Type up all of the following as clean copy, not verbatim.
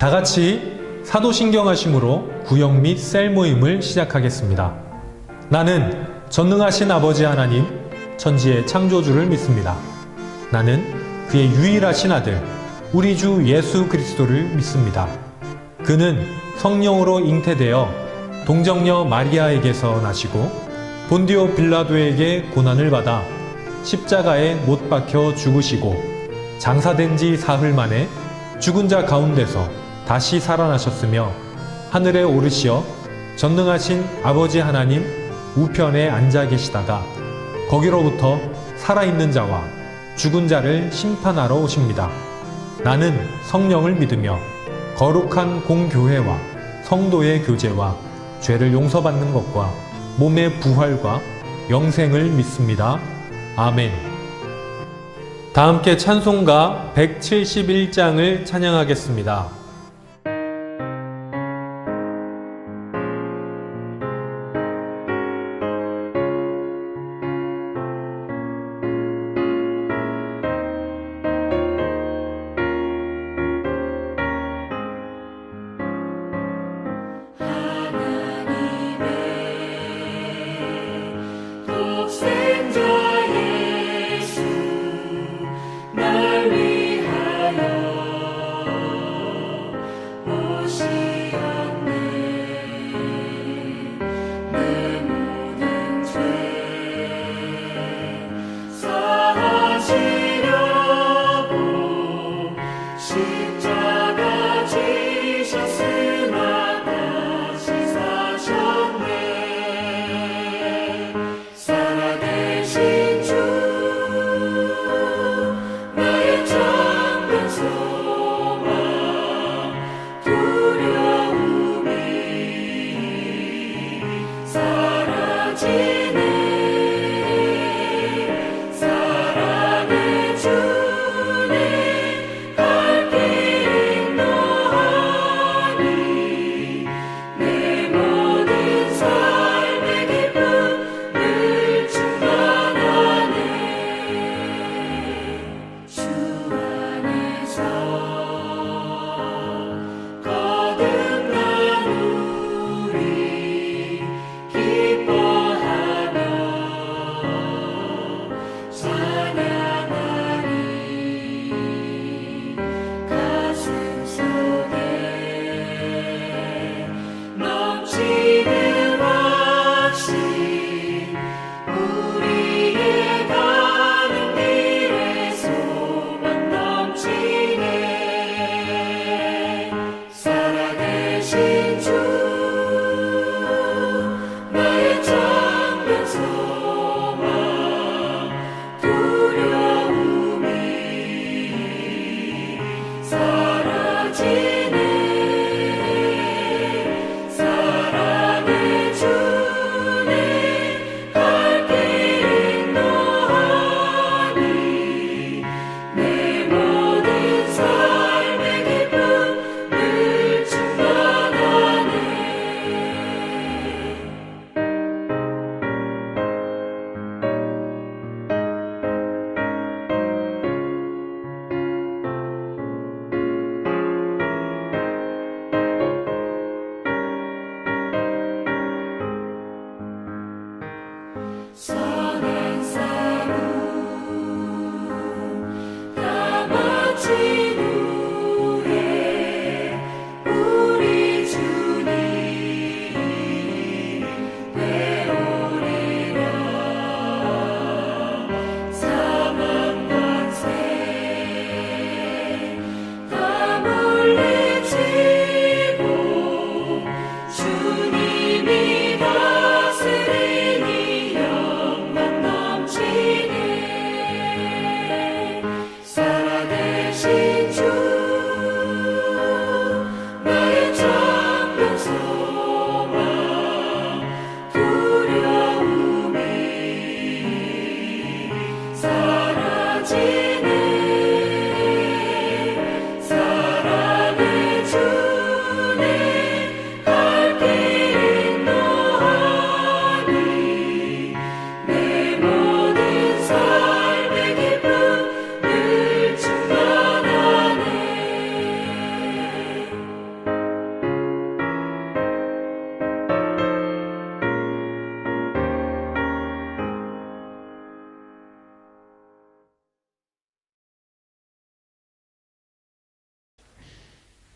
다 같이 사도신경하심으로 구역 및 셀 모임을 시작하겠습니다. 나는 전능하신 아버지 하나님, 천지의 창조주를 믿습니다. 나는 그의 유일하신 아들, 우리 주 예수 그리스도를 믿습니다. 그는 성령으로 잉태되어 동정녀 마리아에게서 나시고 본디오 빌라도에게 고난을 받아 십자가에 못 박혀 죽으시고 장사된 지 사흘 만에 죽은 자 가운데서 다시 살아나셨으며 하늘에 오르시어 전능하신 아버지 하나님 우편에 앉아 계시다가 거기로부터 살아있는 자와 죽은 자를 심판하러 오십니다. 나는 성령을 믿으며 거룩한 공교회와 성도의 교제와 죄를 용서받는 것과 몸의 부활과 영생을 믿습니다. 아멘. 다 함께 찬송가 171장을 찬양하겠습니다.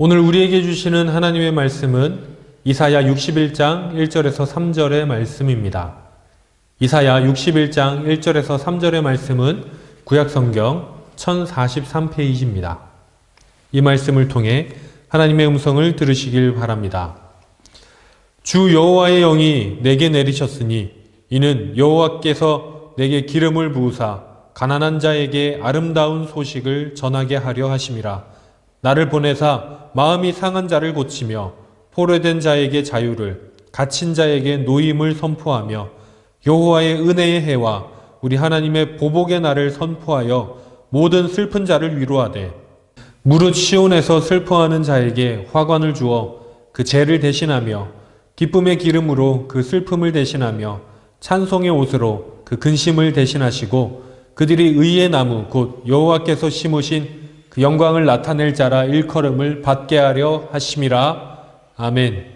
오늘 우리에게 주시는 하나님의 말씀은 이사야 61장 1절에서 3절의 말씀입니다. 이사야 61장 1절에서 3절의 말씀은 구약성경 1043페이지입니다. 이 말씀을 통해 하나님의 음성을 들으시길 바랍니다. 주 여호와의 영이 내게 내리셨으니 이는 여호와께서 내게 기름을 부으사 가난한 자에게 아름다운 소식을 전하게 하려 하심이라. 나를 보내사 마음이 상한 자를 고치며 포로된 자에게 자유를, 갇힌 자에게 노임을 선포하며 여호와의 은혜의 해와 우리 하나님의 보복의 날을 선포하여 모든 슬픈 자를 위로하되 무릇 시온에서 슬퍼하는 자에게 화관을 주어 그 죄를 대신하며 기쁨의 기름으로 그 슬픔을 대신하며 찬송의 옷으로 그 근심을 대신하시고 그들이 의의 나무 곧 여호와께서 심으신 그 영광을 나타낼 자라 일컬음을 받게 하려 하심이라. 아멘.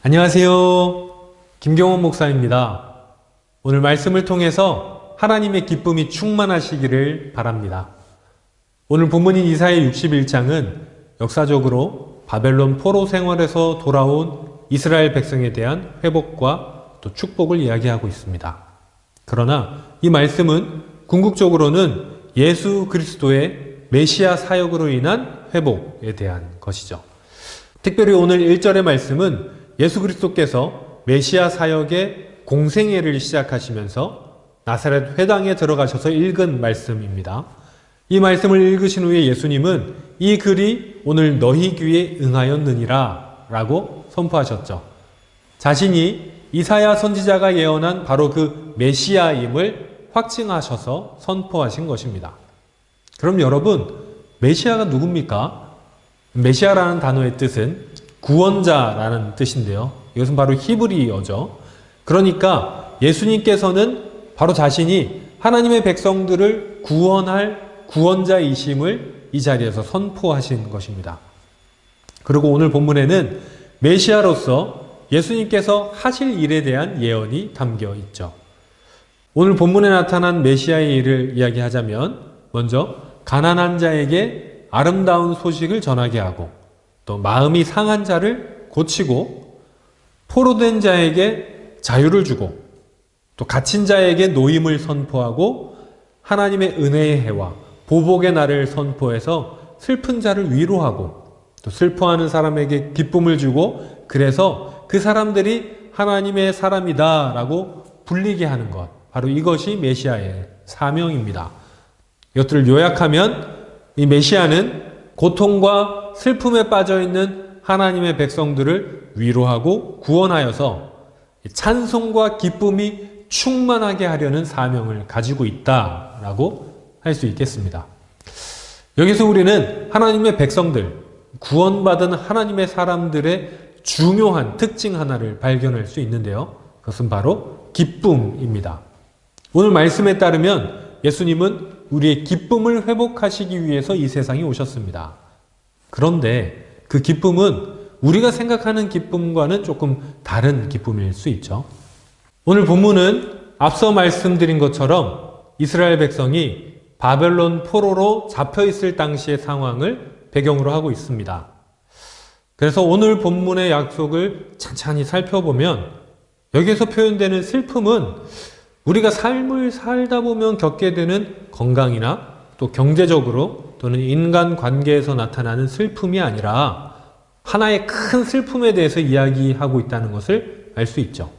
안녕하세요. 김경원 목사입니다. 오늘 말씀을 통해서 하나님의 기쁨이 충만하시기를 바랍니다. 오늘 본문인 이사야 61장은 역사적으로 바벨론 포로 생활에서 돌아온 이스라엘 백성에 대한 회복과 또 축복을 이야기하고 있습니다. 그러나 이 말씀은 궁극적으로는 예수 그리스도의 메시아 사역으로 인한 회복에 대한 것이죠. 특별히 오늘 1절의 말씀은 예수 그리스도께서 메시아 사역의 공생애를 시작하시면서 나사렛 회당에 들어가셔서 읽은 말씀입니다. 이 말씀을 읽으신 후에 예수님은 이 글이 오늘 너희 귀에 응하였느니라 라고 선포하셨죠. 자신이 이사야 선지자가 예언한 바로 그 메시아임을 확증하셔서 선포하신 것입니다. 그럼 여러분, 메시아가 누굽니까? 메시아라는 단어의 뜻은 구원자라는 뜻인데요. 이것은 바로 히브리어죠. 그러니까 예수님께서는 바로 자신이 하나님의 백성들을 구원할 구원자이심을 이 자리에서 선포하신 것입니다. 그리고 오늘 본문에는 메시아로서 예수님께서 하실 일에 대한 예언이 담겨 있죠. 오늘 본문에 나타난 메시아의 일을 이야기하자면 먼저 가난한 자에게 아름다운 소식을 전하게 하고 또 마음이 상한 자를 고치고 포로된 자에게 자유를 주고 또 갇힌 자에게 노임을 선포하고 하나님의 은혜의 해와 보복의 날을 선포해서 슬픈 자를 위로하고 또 슬퍼하는 사람에게 기쁨을 주고 그래서 그 사람들이 하나님의 사람이다 라고 불리게 하는 것, 바로 이것이 메시아의 사명입니다. 이것들을 요약하면 이 메시아는 고통과 슬픔에 빠져있는 하나님의 백성들을 위로하고 구원하여서 찬송과 기쁨이 충만하게 하려는 사명을 가지고 있다라고 할 수 있겠습니다. 여기서 우리는 하나님의 백성들, 구원받은 하나님의 사람들의 중요한 특징 하나를 발견할 수 있는데요. 그것은 바로 기쁨입니다. 오늘 말씀에 따르면 예수님은 우리의 기쁨을 회복하시기 위해서 이 세상에 오셨습니다. 그런데 그 기쁨은 우리가 생각하는 기쁨과는 조금 다른 기쁨일 수 있죠. 오늘 본문은 앞서 말씀드린 것처럼 이스라엘 백성이 바벨론 포로로 잡혀있을 당시의 상황을 배경으로 하고 있습니다. 그래서 오늘 본문의 약속을 찬찬히 살펴보면 여기에서 표현되는 슬픔은 우리가 삶을 살다 보면 겪게 되는 건강이나 또 경제적으로 또는 인간 관계에서 나타나는 슬픔이 아니라 하나의 큰 슬픔에 대해서 이야기하고 있다는 것을 알 수 있죠.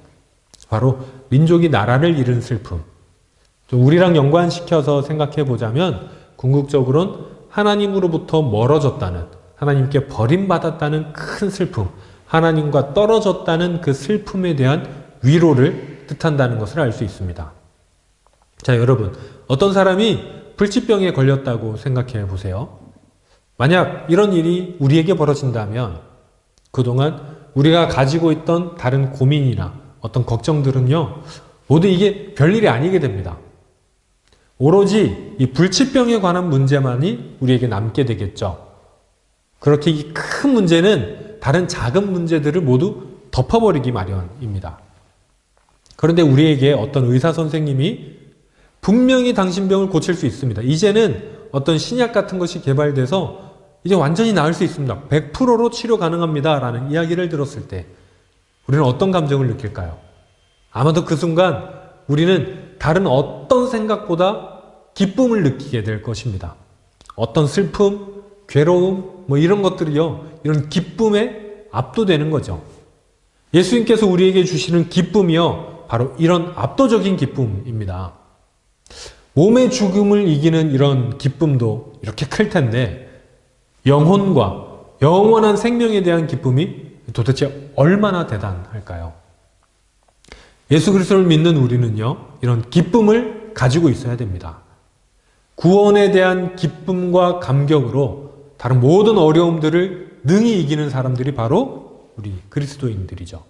바로 민족이 나라를 잃은 슬픔. 또 우리랑 연관시켜서 생각해 보자면 궁극적으로는 하나님으로부터 멀어졌다는, 하나님께 버림받았다는 큰 슬픔, 하나님과 떨어졌다는 그 슬픔에 대한 위로를 뜻한다는 것을 알 수 있습니다. 자, 여러분, 어떤 사람이 불치병에 걸렸다고 생각해 보세요. 만약 이런 일이 우리에게 벌어진다면 그동안 우리가 가지고 있던 다른 고민이나 어떤 걱정들은요, 모두 이게 별일이 아니게 됩니다. 오로지 이 불치병에 관한 문제만이 우리에게 남게 되겠죠. 그렇게 이 큰 문제는 다른 작은 문제들을 모두 덮어버리기 마련입니다. 그런데 우리에게 어떤 의사 선생님이 분명히 당신 병을 고칠 수 있습니다. 이제는 어떤 신약 같은 것이 개발돼서 이제 완전히 나을 수 있습니다. 100%로 치료 가능합니다. 라는 이야기를 들었을 때 우리는 어떤 감정을 느낄까요? 아마도 그 순간 우리는 다른 어떤 생각보다 기쁨을 느끼게 될 것입니다. 어떤 슬픔, 괴로움, 이런 것들이요. 이런 기쁨에 압도되는 거죠. 예수님께서 우리에게 주시는 기쁨이요. 바로 이런 압도적인 기쁨입니다. 몸의 죽음을 이기는 이런 기쁨도 이렇게 클 텐데 영혼과 영원한 생명에 대한 기쁨이 도대체 얼마나 대단할까요? 예수 그리스도를 믿는 우리는요. 이런 기쁨을 가지고 있어야 됩니다. 구원에 대한 기쁨과 감격으로 다른 모든 어려움들을 능히 이기는 사람들이 바로 우리 그리스도인들이죠.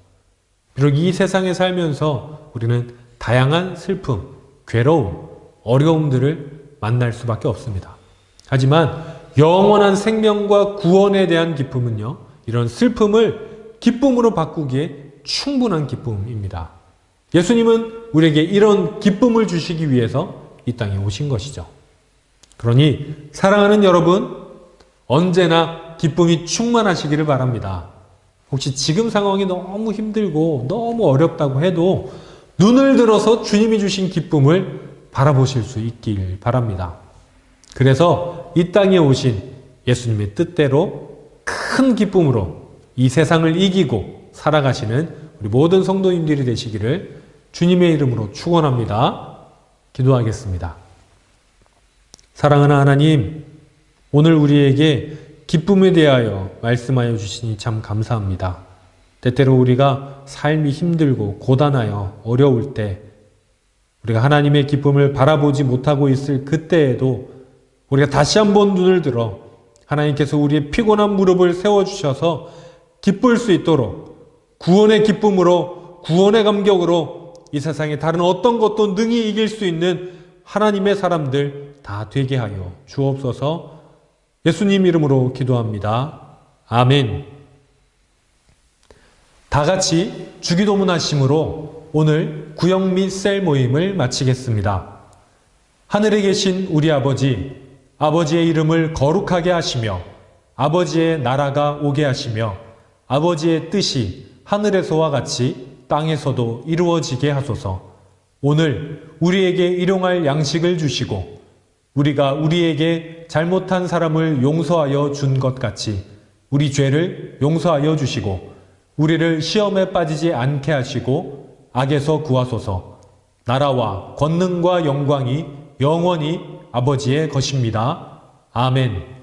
비록 이 세상에 살면서 우리는 다양한 슬픔, 괴로움, 어려움들을 만날 수밖에 없습니다. 하지만 영원한 생명과 구원에 대한 기쁨은요, 이런 슬픔을 기쁨으로 바꾸기에 충분한 기쁨입니다. 예수님은 우리에게 이런 기쁨을 주시기 위해서 이 땅에 오신 것이죠. 그러니 사랑하는 여러분, 언제나 기쁨이 충만하시기를 바랍니다. 혹시 지금 상황이 너무 힘들고 너무 어렵다고 해도 눈을 들어서 주님이 주신 기쁨을 바라보실 수 있길 바랍니다. 그래서 이 땅에 오신 예수님의 뜻대로 큰 기쁨으로 이 세상을 이기고 살아가시는 우리 모든 성도님들이 되시기를 주님의 이름으로 축원합니다. 기도하겠습니다. 사랑하는 하나님, 오늘 우리에게 기쁨에 대하여 말씀하여 주시니 참 감사합니다. 때때로 우리가 삶이 힘들고 고단하여 어려울 때 우리가 하나님의 기쁨을 바라보지 못하고 있을 그때에도 우리가 다시 한번 눈을 들어 하나님께서 우리의 피곤한 무릎을 세워주셔서 기쁠 수 있도록 구원의 기쁨으로 구원의 감격으로 이 세상에 다른 어떤 것도 능히 이길 수 있는 하나님의 사람들 다 되게 하여 주옵소서. 예수님 이름으로 기도합니다. 아멘. 다 같이 주기도문 하심으로 오늘 구역 및 셀 모임을 마치겠습니다. 하늘에 계신 우리 아버지, 아버지의 이름을 거룩하게 하시며 아버지의 나라가 오게 하시며 아버지의 뜻이 하늘에서와 같이 땅에서도 이루어지게 하소서. 오늘 우리에게 일용할 양식을 주시고 우리가 우리에게 잘못한 사람을 용서하여 준 것 같이 우리 죄를 용서하여 주시고 우리를 시험에 빠지지 않게 하시고 악에서 구하소서. 나라와 권능과 영광이 영원히 아버지의 것입니다. 아멘.